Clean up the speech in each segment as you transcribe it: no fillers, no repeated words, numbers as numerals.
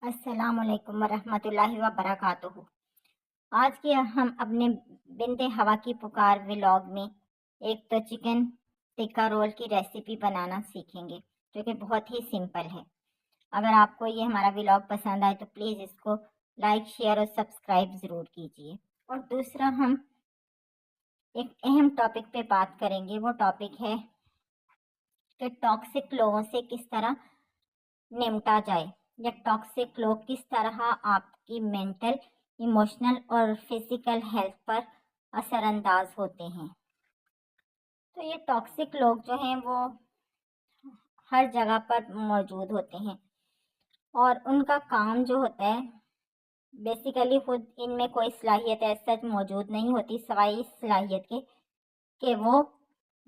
السلام علیکم ورحمۃ اللہ وبرکاتہ۔ آج کے ہم اپنے بنت ہوا کی پکار ولاگ میں ایک تو چکن ٹکا رول کی ریسیپی بنانا سیکھیں گے، جو کہ بہت ہی سمپل ہے۔ اگر آپ کو یہ ہمارا ولاگ پسند آئے تو پلیز اس کو لائک، شیئر اور سبسکرائب ضرور کیجیے۔ اور دوسرا، ہم ایک اہم ٹاپک پہ بات کریں گے۔ وہ ٹاپک ہے کہ ٹاکسک لوگوں سے کس طرح نمٹا جائے، یا ٹاکسک لوگ کس طرح آپ کی مینٹل، ایموشنل اور فزیکل ہیلتھ پر اثر انداز ہوتے ہیں۔ تو یہ ٹاکسک لوگ جو ہیں وہ ہر جگہ پر موجود ہوتے ہیں، اور ان کا کام جو ہوتا ہے بیسیکلی خود ان میں کوئی صلاحیت ایسا موجود نہیں ہوتی سوائے اس صلاحیت کے کہ وہ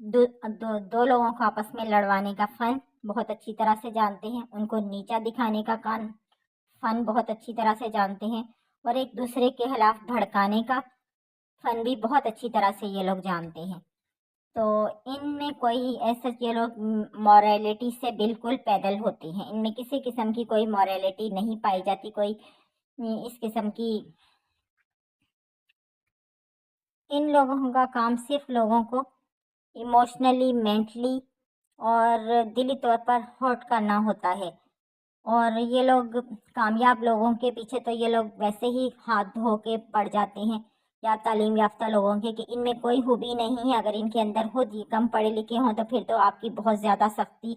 دو لوگوں کو آپس میں لڑوانے کا فن بہت اچھی طرح سے جانتے ہیں، ان کو نیچا دکھانے کا فن بہت اچھی طرح سے جانتے ہیں، اور ایک دوسرے کے خلاف بھڑکانے کا فن بھی بہت اچھی طرح سے یہ لوگ جانتے ہیں۔ تو ان میں کوئی ایسا، یہ لوگ مورالٹی سے بالکل پیدل ہوتے ہیں، ان میں کسی قسم کی کوئی مورالٹی نہیں پائی جاتی، کوئی اس قسم کی۔ ان لوگوں کا کام صرف لوگوں کو ایموشنلی، مینٹلی اور دلی طور پر ہرٹ کرنا ہوتا ہے۔ اور یہ لوگ کامیاب لوگوں کے پیچھے تو یہ لوگ ویسے ہی ہاتھ دھو کے پڑ جاتے ہیں، یا تعلیم یافتہ لوگوں کے، کہ ان میں کوئی خوبی نہیں ہے۔ اگر ان کے اندر خود یہ کم پڑھے لکھے ہوں تو پھر تو آپ کی بہت زیادہ سختی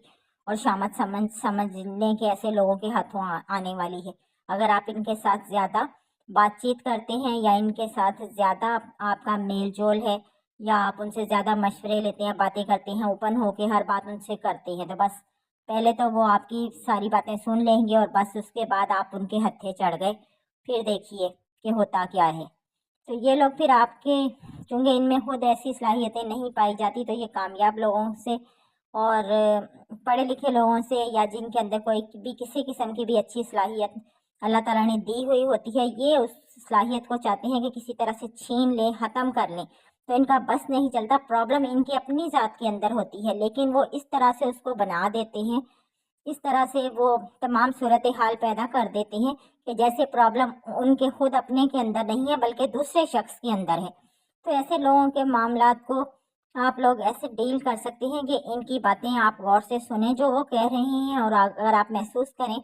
اور شامت سمجھ لیں کہ ایسے لوگوں کے ہاتھوں آنے والی ہے۔ اگر آپ ان کے ساتھ زیادہ بات چیت کرتے ہیں، یا ان کے ساتھ زیادہ آپ کا میل جول ہے، یا آپ ان سے زیادہ مشورے لیتے ہیں، باتیں کرتے ہیں، اوپن ہو کے ہر بات ان سے کرتے ہیں، تو بس پہلے تو وہ آپ کی ساری باتیں سن لیں گے، اور بس اس کے بعد آپ ان کے ہتھے چڑھ گئے، پھر دیکھیے کہ ہوتا کیا ہے۔ تو یہ لوگ پھر آپ کے، چونکہ ان میں خود ایسی صلاحیتیں نہیں پائی جاتی، تو یہ کامیاب لوگوں سے اور پڑھے لکھے لوگوں سے، یا جن کے اندر کوئی بھی کسی قسم کی بھی اچھی صلاحیت اللہ تعالیٰ نے دی ہوئی ہوتی ہے، یہ اس صلاحیت کو چاہتے ہیں کہ کسی طرح سے چھین لیں، ختم کر لیں۔ تو ان کا بس نہیں چلتا، پرابلم ان کی اپنی ذات کے اندر ہوتی ہے، لیکن وہ اس طرح سے اس کو بنا دیتے ہیں، اس طرح سے وہ تمام صورتحال پیدا کر دیتے ہیں کہ جیسے پرابلم ان کے خود اپنے کے اندر نہیں ہے بلکہ دوسرے شخص کے اندر ہے۔ تو ایسے لوگوں کے معاملات کو آپ لوگ ایسے ڈیل کر سکتے ہیں کہ ان کی باتیں آپ غور سے سنیں جو وہ کہہ رہے ہیں، اور اگر آپ محسوس کریں،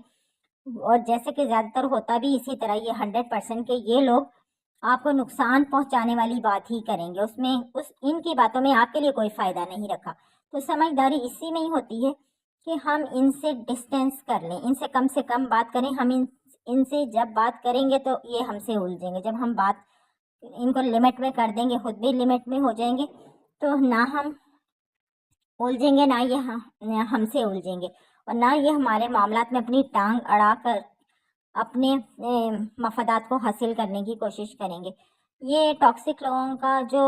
اور جیسے کہ زیادہ تر ہوتا بھی اسی طرح، یہ 100% کہ یہ لوگ آپ کو نقصان پہنچانے والی بات ہی کریں گے، ان کی باتوں میں آپ کے لیے کوئی فائدہ نہیں رکھا۔ تو سمجھداری اسی میں ہی ہوتی ہے کہ ہم ان سے ڈسٹینس کر لیں، ان سے کم بات کریں۔ ہم ان سے جب بات کریں گے تو یہ ہم سے الجھیں گے، جب ہم بات ان کو لمٹ میں کر دیں گے، خود بھی لمٹ میں ہو جائیں گے، تو نہ ہم الجھیں گے، نہ یہ ہم سے الجھیں گے، اور نہ یہ ہمارے معاملات میں اپنی ٹانگ اڑا کر اپنے مفادات کو حاصل کرنے کی کوشش کریں گے۔ یہ ٹاکسک لوگوں کا جو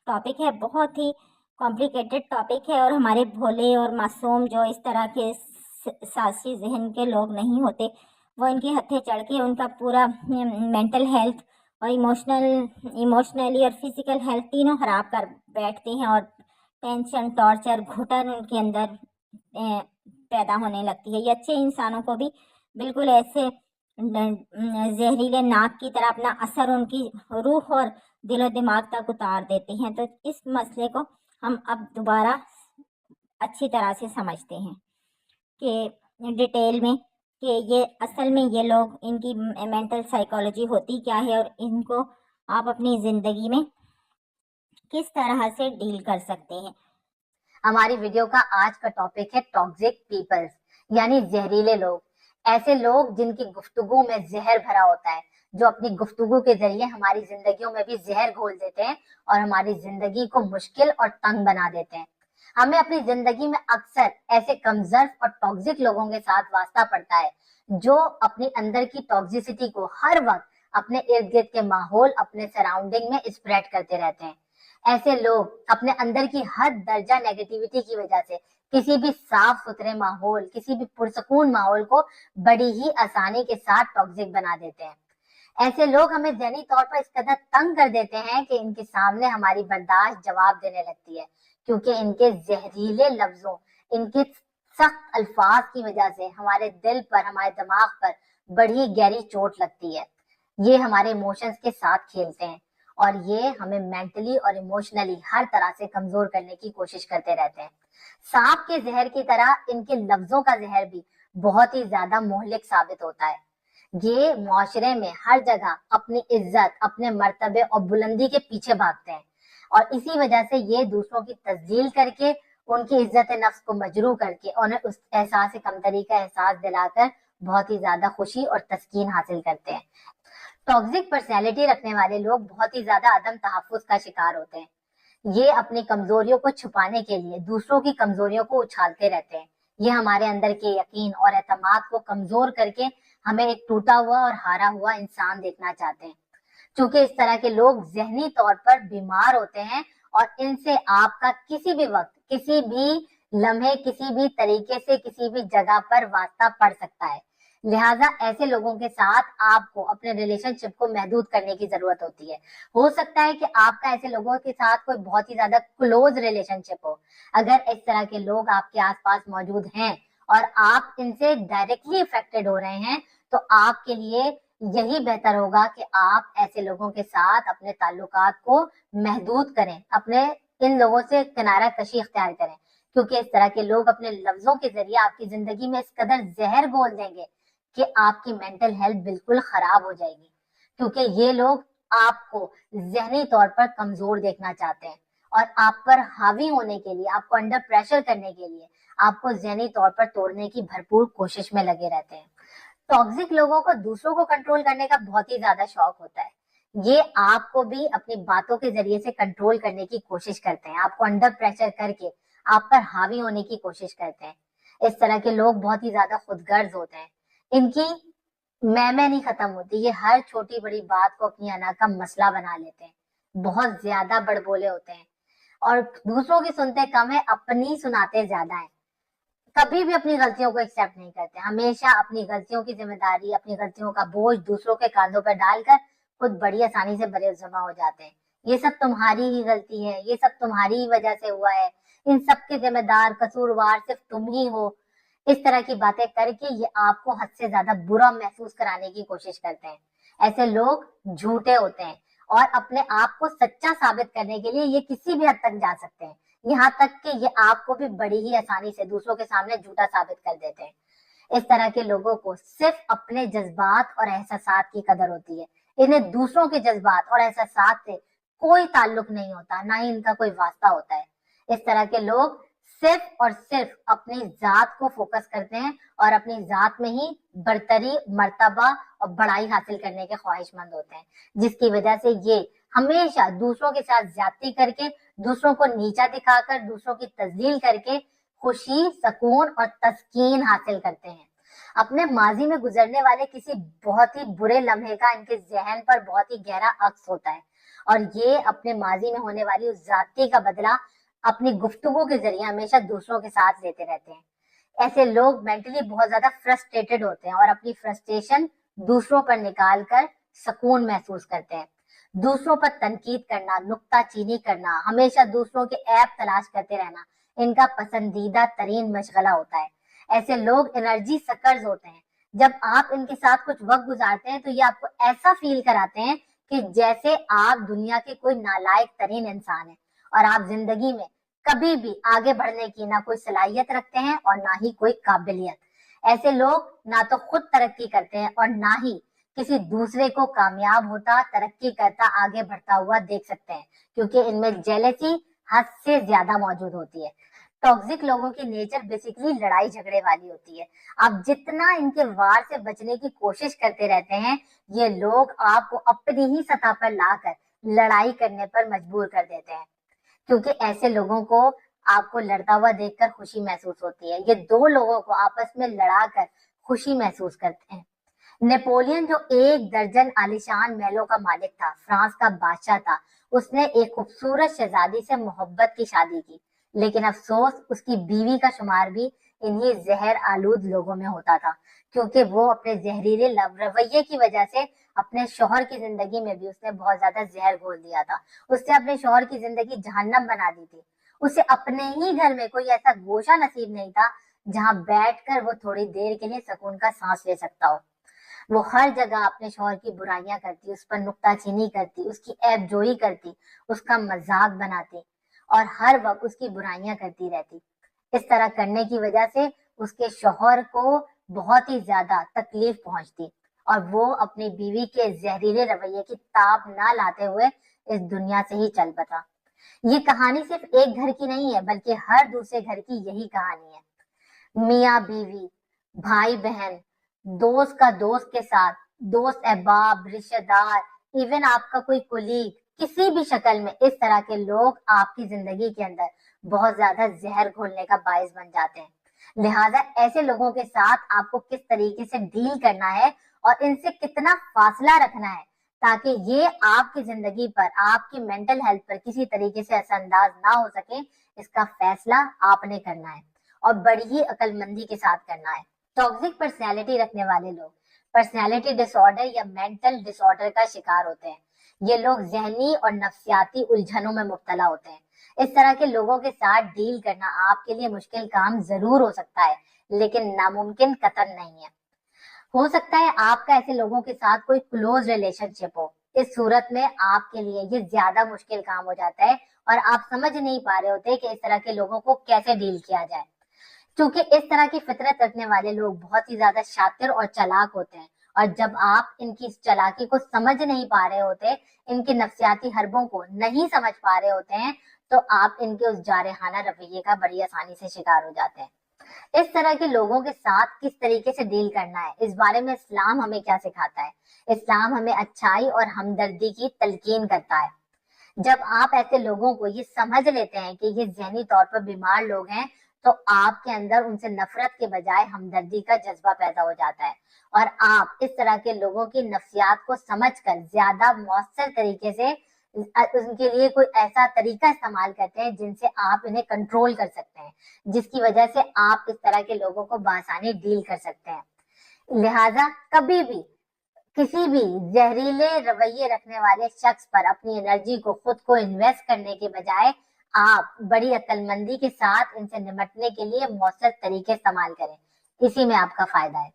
ٹاپک ہے بہت ہی کمپلیکیٹڈ ٹاپک ہے، اور ہمارے بھولے اور معصوم جو اس طرح کے سازشی ذہن کے لوگ نہیں ہوتے، وہ ان کے ہتھے چڑھ کے ان کا پورا مینٹل ہیلتھ اور ایموشنلی اور فزیکل ہیلتھ تینوں خراب کر بیٹھتے ہیں، اور ٹینشن، ٹارچر، گھٹن ان کے اندر پیدا ہونے لگتی ہے۔ یہ اچھے انسانوں کو بھی بالکل ایسے زہریلے ناک کی طرح اپنا اثر ان کی روح اور دل و دماغ تک اتار دیتے ہیں۔ تو اس مسئلے کو ہم اب دوبارہ اچھی طرح سے سمجھتے ہیں کہ ڈیٹیل میں، کہ یہ اصل میں یہ لوگ، ان کی مینٹل سائیکالوجی ہوتی کیا ہے، اور ان کو آپ اپنی زندگی میں کس طرح سے ڈیل کر سکتے ہیں۔ ہماری ویڈیو کا آج کا ٹاپک ہے ٹاکسک پیپلز، یعنی زہریلے لوگ، ایسے لوگ جن کی گفتگو میں زہر بھرا ہوتا ہے، جو اپنی گفتگو کے ذریعے ہماری زندگیوں میں بھی زہر گھول دیتے ہیں اور ہماری زندگی کو مشکل اور تنگ بنا دیتے ہیں۔ ہمیں اپنی زندگی میں اکثر ایسے کمزرف اور ٹاکسک لوگوں کے ساتھ واسطہ پڑتا ہے، جو اپنے اندر کی ٹاکسیسٹی کو ہر وقت اپنے ارد گرد کے ماحول، اپنے سراؤنڈنگ میں اسپریڈ کرتے رہتے ہیں۔ ایسے لوگ اپنے اندر کی حد درجہ نیگیٹیوٹی کی وجہ سے کسی بھی صاف ستھرے ماحول، کسی بھی پرسکون ماحول کو بڑی ہی آسانی کے ساتھ ٹاکسک بنا دیتے ہیں۔ ایسے لوگ ہمیں ذہنی طور پر اس قدر تنگ کر دیتے ہیں کہ ان کے سامنے ہماری برداشت جواب دینے لگتی ہے، کیونکہ ان کے زہریلے لفظوں، ان کے سخت الفاظ کی وجہ سے ہمارے دل پر، ہمارے دماغ پر बड़ी गहरी चोट लगती है। ये हमारे इमोशंस के साथ खेलते हैं और ये हमें मेंटली और इमोशनली हर तरह से कमजोर करने की कोशिश करते रहते हैं। सांप के जहर की तरह इनके लफ्जों का जहर भी बहुत ही ज्यादा मोहलिक साबित होता है। ये मुआशरे में हर जगह अपनी इज्जत, अपने मर्तबे और बुलंदी के पीछे भागते हैं और इसी वजह से ये दूसरों की तस्जील करके, उनकी इज्जत नफ्स को मजरू करके, उन्हें उस एहसास कमतरी का एहसास दिलाकर बहुत ही ज्यादा खुशी और तस्कीन हासिल करते हैं। टॉक्सिक पर्सनैलिटी रखने वाले लोग बहुत ही ज्यादा अदम तहफ्फुज का शिकार होते हैं। ये अपनी कमजोरियों को छुपाने के लिए दूसरों की कमजोरियों को उछालते रहते हैं। ये हमारे अंदर के यकीन और एतमाद को कमजोर करके हमें एक टूटा हुआ और हारा हुआ इंसान देखना चाहते हैं। क्योंकि इस तरह के लोग जहनी तौर पर बीमार होते हैं और इनसे आपका किसी भी वक्त, किसी भी लम्हे, किसी भी तरीके से, किसी भी जगह पर वास्ता पड़ सकता है। लिहाजा ऐसे लोगों के साथ आपको अपने रिलेशनशिप को महदूद करने की जरूरत होती है। हो सकता है कि आपका ऐसे लोगों के साथ कोई बहुत ही ज्यादा क्लोज रिलेशनशिप हो। अगर इस तरह के लोग आपके आसपास मौजूद हैं और आप इनसे डायरेक्टली इफेक्टेड हो रहे हैं, तो आपके लिए यही बेहतर होगा कि आप ऐसे लोगों के साथ अपने ताल्लुकात को महदूद करें, अपने इन लोगों से किनारा कशी इख्तियार करें। क्योंकि इस तरह के लोग अपने लफ्जों के जरिए आपकी जिंदगी में इस कदर जहर घोल देंगे कि आपकी मेंटल हेल्थ बिल्कुल खराब हो जाएगी। क्योंकि ये लोग आपको जहनी तौर पर कमजोर देखना चाहते हैं और आप पर हावी होने के लिए, आपको अंडर प्रेशर करने के लिए, आपको जहनी तौर पर तोड़ने की भरपूर कोशिश में लगे रहते हैं। टॉक्सिक लोगों को दूसरों को कंट्रोल करने का बहुत ही ज्यादा शौक होता है। ये आपको भी अपनी बातों के जरिए से कंट्रोल करने की कोशिश करते हैं, आपको अंडर प्रेशर करके आप पर हावी होने की कोशिश करते हैं। इस तरह के लोग बहुत ही ज्यादा खुदगर्ज होते हैं। इनकी मैं नहीं खत्म होती। ये हर छोटी बड़ी बात को अपनी अना का मसला बना लेते हैं, बहुत ज्यादा बड़बोले होते हैं और दूसरों की सुनते कम है, अपनी सुनाते ज्यादा है। कभी भी अपनी गलतियों को एक्सेप्ट नहीं करते, हमेशा अपनी गलतियों की जिम्मेदारी, अपनी गलतियों का बोझ दूसरों के कांधों पर डालकर खुद बड़ी आसानी से बरेजमा हो जाते हैं। ये सब तुम्हारी ही गलती है, ये सब तुम्हारी ही वजह से हुआ है, इन सब के जिम्मेदार कसूरवार सिर्फ तुम ही हो। इस तरह की बातें करके ये आपको हद से ज्यादा बुरा महसूस कराने की कोशिश करते हैं। ऐसे लोग झूठे होते हैं और अपने आप को सच्चा साबित करने के लिए ये किसी भी हद तक जा सकते हैं, यहाँ तक कि ये आपको भी बड़ी ही आसानी से दूसरों के सामने झूठा साबित कर देते हैं। इस तरह के लोगों को सिर्फ अपने जज्बात और एहसासात की कदर होती है। इन्हें दूसरों के जज्बात और एहसासात से कोई ताल्लुक नहीं होता, ना ही इनका कोई वास्ता होता है। इस तरह के लोग सिर्फ और सिर्फ अपनी जात को फोकस करते हैं और अपनी जात में ही बरतरी, मर्तबा और बड़ाई हासिल करने के ख्वाहिशमंद होते हैं, जिसकी वजह से ये हमेशा दूसरों के साथ ज्यादती करके, दूसरों को नीचा दिखाकर, दूसरों की तजलील करके खुशी, सुकून और तस्कीन हासिल करते हैं। अपने माजी में गुजरने वाले किसी बहुत ही बुरे लम्हे का इनके जहन पर बहुत ही गहरा अक्स होता है और ये अपने माजी में होने वाली उस ज्यादती का बदला अपनी गुफ्तगू के जरिए हमेशा दूसरों के साथ लेते रहते हैं। ऐसे लोग मेंटली बहुत ज्यादा फ्रस्ट्रेटेड होते हैं और अपनी फ्रस्ट्रेशन दूसरों पर निकाल कर सुकून महसूस करते हैं। दूसरों पर तनकीद करना, नुक्ताचीनी करना, हमेशा दूसरों के ऐब तलाश करते रहना इनका पसंदीदा तरीन मशगला होता है। ऐसे लोग एनर्जी सकर्स होते हैं। जब आप इनके साथ कुछ वक्त गुजारते हैं तो ये आपको ऐसा फील कराते हैं कि जैसे आप दुनिया के कोई नालायक तरीन इंसान है और आप जिंदगी में कभी भी आगे बढ़ने की ना कोई सलाहियत रखते हैं और ना ही कोई काबिलियत। ऐसे लोग ना तो खुद तरक्की करते हैं और ना ही किसी दूसरे को कामयाब होता, तरक्की करता, आगे बढ़ता हुआ देख सकते हैं, क्योंकि इनमें जेलसी हद से ज्यादा मौजूद होती है। टॉक्सिक लोगों की नेचर बेसिकली लड़ाई झगड़े वाली होती है। आप जितना इनके वार से बचने की कोशिश करते रहते हैं, ये लोग आपको अपनी ही सतह पर लाकर लड़ाई करने पर मजबूर कर देते हैं, क्योंकि ऐसे लोगों को आपको लड़ता हुआ देखकर खुशी महसूस होती है। ये दो लोगों को आपस में लड़ाकर खुशी महसूस करते हैं। नेपोलियन, जो 1 दर्जन आलीशान महलों का मालिक था, फ्रांस का बादशाह था, उसने एक खूबसूरत शहजादी से मोहब्बत की शादी की, लेकिन अफसोस उसकी बीवी का शुमार भी इन्हीं जहर आलूद लोगों में होता था, क्योंकि वो अपने जहरीले रवैये की वजह से अपने शौहर की जिंदगी में भी उसने बहुत ज्यादा जहर घोल दिया था। उसने अपने शौहर की जिंदगी जहन्नम बना दी थी। उसे अपने ही घर में कोई ऐसा गोशा नसीब नहीं था जहां बैठकर वो थोड़ी देर के लिए सुकून का सांस ले सकता हो। वो हर जगह अपने शौहर की बुराइयां करती, उस पर नुक्ताचीनी करती, उसकी ऐब जोई करती, उसका मजाक बनाती और हर वक्त उसकी बुराइयां करती रहती। इस तरह करने की वजह से उसके शौहर को बहुत ही ज्यादा तकलीफ पहुंचती और वो अपनी बीवी के जहरीले रवैये की ताब ना लाते हुए इस दुनिया से ही चल बसा। ये कहानी सिर्फ एक घर की नहीं है, बल्कि हर दूसरे घर की यही कहानी है। मियाँ बीवी, भाई बहन, दोस्त का दोस्त के साथ, दोस्त अहबाब, रिश्तेदार, इवन आपका कोई कोलीग, किसी भी शक्ल में इस तरह के लोग आपकी जिंदगी के अंदर बहुत ज्यादा जहर घोलने का बायस बन जाते हैं। लिहाजा ऐसे लोगों के साथ आपको किस तरीके से डील करना है और इनसे कितना फासला रखना है ताकि ये आपकी जिंदगी पर, आपकी मेंटल हेल्थ पर किसी तरीके से असरअंदाज ना हो सके, इसका फैसला आपने करना है और बड़ी ही अक्लमंदी के साथ करना है। टॉक्सिक पर्सनैलिटी रखने वाले लोग पर्सनैलिटी डिसऑर्डर या मेंटल डिसऑर्डर का शिकार होते हैं। ये लोग जहनी और नफ्सियाती उलझनों में मुब्तला होते हैं। इस तरह के लोगों के साथ डील करना आपके लिए मुश्किल काम जरूर हो सकता है, लेकिन नामुमकिन कतई नहीं है। हो सकता है आपका ऐसे लोगों के साथ कोई क्लोज रिलेशनशिप हो। इस सूरत में आपके लिए ये ज्यादा मुश्किल काम हो जाता है और आप समझ नहीं पा रहे होते कि इस तरह के लोगों को कैसे डील किया जाए, क्योंकि इस तरह की फितरत रखने वाले लोग बहुत ही ज्यादा शातिर और चालाक होते हैं और जब आप इनकी इस चालाकी को समझ नहीं पा रहे होते, इनके नफ्सियाती हरबों को नहीं समझ पा रहे होते हैं, तो आप इनके उस जारहाना रवैये का बड़ी आसानी से शिकार हो जाते हैं। इस तरह के लोगों के साथ किस तरीके से डील करना है, इस बारे में इस्लाम हमें क्या सिखाता है? इस्लाम हमें अच्छाई और हमदर्दी की तलकीन करता है। जब आप ऐसे लोगों को ये समझ लेते हैं कि ये जहनी तौर पर बीमार लोग हैं, तो आपके अंदर उनसे नफरत के बजाय हमदर्दी का जज्बा पैदा हो जाता है और आप इस तरह के लोगों की नफ्सियात को समझकर ज्यादा मौसर तरीके से उनके लिए कोई ऐसा तरीका इस्तेमाल करते हैं जिनसे आप इन्हें कंट्रोल कर सकते हैं, जिसकी वजह से आप इस तरह के लोगों को बआसानी डील कर सकते हैं। लिहाजा कभी भी किसी भी जहरीले रवैये रखने वाले शख्स पर अपनी एनर्जी को, खुद को इन्वेस्ट करने के बजाय आप बड़ी अक्लमंदी के साथ इनसे निपटने के लिए मौसर तरीके इस्तेमाल करें। इसी में आपका फायदा है।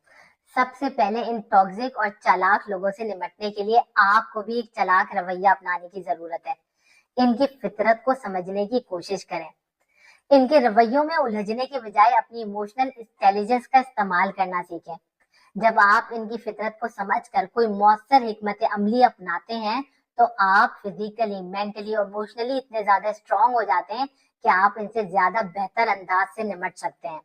सबसे पहले इन टॉक्सिक और चालाक लोगों से निपटने के लिए आपको भी एक चालाक रवैया अपनाने की जरूरत है। इनकी फितरत को समझने की कोशिश करें। इनके रवैयों में उलझने के बजाय अपनी इमोशनल इंटेलिजेंस का इस्तेमाल करना सीखें। जब आप इनकी फितरत को समझकर कोई मौसर हिकमत अमली अपनाते हैं, तो आप फिजिकली, मेंटली और इमोशनली इतने ज्यादा स्ट्रांग हो जाते हैं कि आप इनसे ज्यादा बेहतर अंदाज से निपट सकते हैं।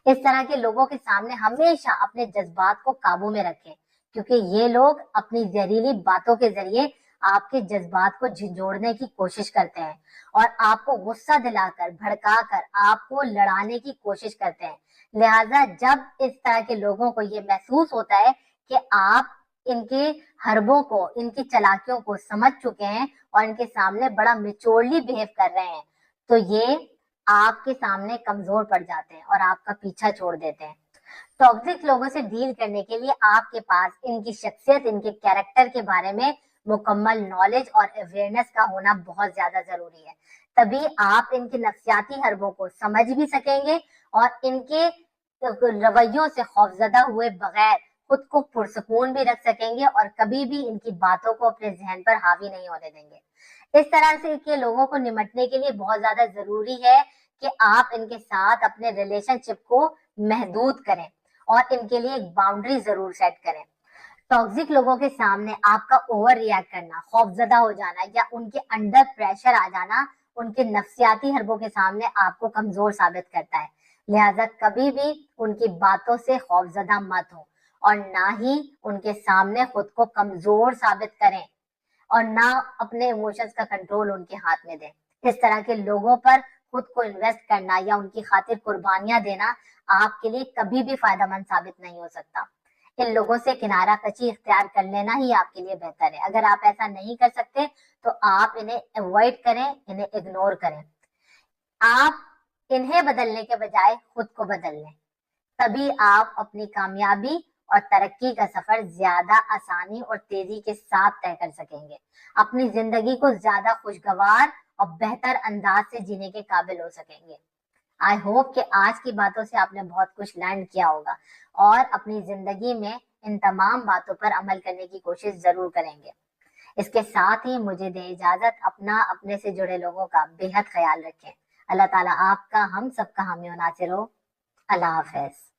इस तरह के लोगों के सामने हमेशा अपने जज्बात को काबू में रखें, क्योंकि ये लोग अपनी जहरीली बातों के जरिए आपके जज्बात को झिंझोड़ने की कोशिश करते हैं और आपको गुस्सा दिलाकर, भड़काकर आपको लड़ाने की कोशिश करते हैं। लिहाजा जब इस तरह के लोगों को ये महसूस होता है कि आप इनके हरबों को, इनकी चालाकियों को समझ चुके हैं और इनके सामने बड़ा मेच्योरली बिहेव कर रहे हैं, तो ये आपके सामने कमजोर पड़ जाते हैं और आपका पीछा छोड़ देते हैं। टॉक्सिक लोगों से डील करने के लिए आपके पास इनकी शख्सियत, इनके कैरेक्टर के बारे में मुकम्मल नॉलेज और अवेयरनेस का होना बहुत ज्यादा जरूरी है। तभी आप इनके नफ्सियाती हरबों को समझ भी सकेंगे और इनके रवैयों से खौफजदा हुए बगैर खुद को पुरसकून भी रख सकेंगे और कभी भी इनकी बातों को अपने जहन पर हावी नहीं होने देंगे। इस तरह से के लोगों को निपटने के लिए बहुत ज्यादा जरूरी है कि आप इनके साथ अपने रिलेशनशिप को महदूद करें और इनके लिए एक बाउंड्री जरूर सेट करें। टॉक्सिक लोगों के सामने आपका ओवर रिएक्ट करना, खौफजदा हो जाना या उनके अंडर प्रेशर आ जाना उनके नफ्सियाती हरबों के सामने आपको कमजोर साबित करता है। लिहाजा कभी भी उनकी बातों से खौफजदा मत हो और ना ही उनके सामने खुद को कमजोर साबित करें और ना अपने इमोशंस का कंट्रोल उनके हाथ में दें। इस तरह के लोगों पर खुद को इन्वेस्ट करना या उनकी खातिर कुर्बानियां देना आपके लिए कभी भी फायदेमंद साबित नहीं हो सकता। इन लोगों से किनारा कशी इख्तियार कर लेना ही आपके लिए बेहतर है। अगर आप ऐसा नहीं कर सकते तो आप इन्हें अवॉइड करें, इन्हें इग्नोर करें। आप इन्हें बदलने के बजाय खुद को बदल लें, तभी आप अपनी कामयाबी और तरक्की का सफर ज्यादा आसानी और तेजी के साथ तय कर सकेंगे। अपनी जिंदगी को ज्यादा खुशगवार और बेहतर अंदाज से जीने के काबिल हो सकेंगे। आई होप कि आज की बातों से आपने बहुत कुछ लर्न किया होगा और अपनी जिंदगी में ان تمام باتوں پر عمل کرنے کی کوشش ضرور کریں گے۔ اس کے ساتھ ہی مجھے دے اجازت، اپنے سے جڑے لوگوں کا بے حد خیال رکھیں۔ اللہ تعالیٰ آپ کا، ہم سب کا حامی و ناصر ہو۔ اللہ حافظ۔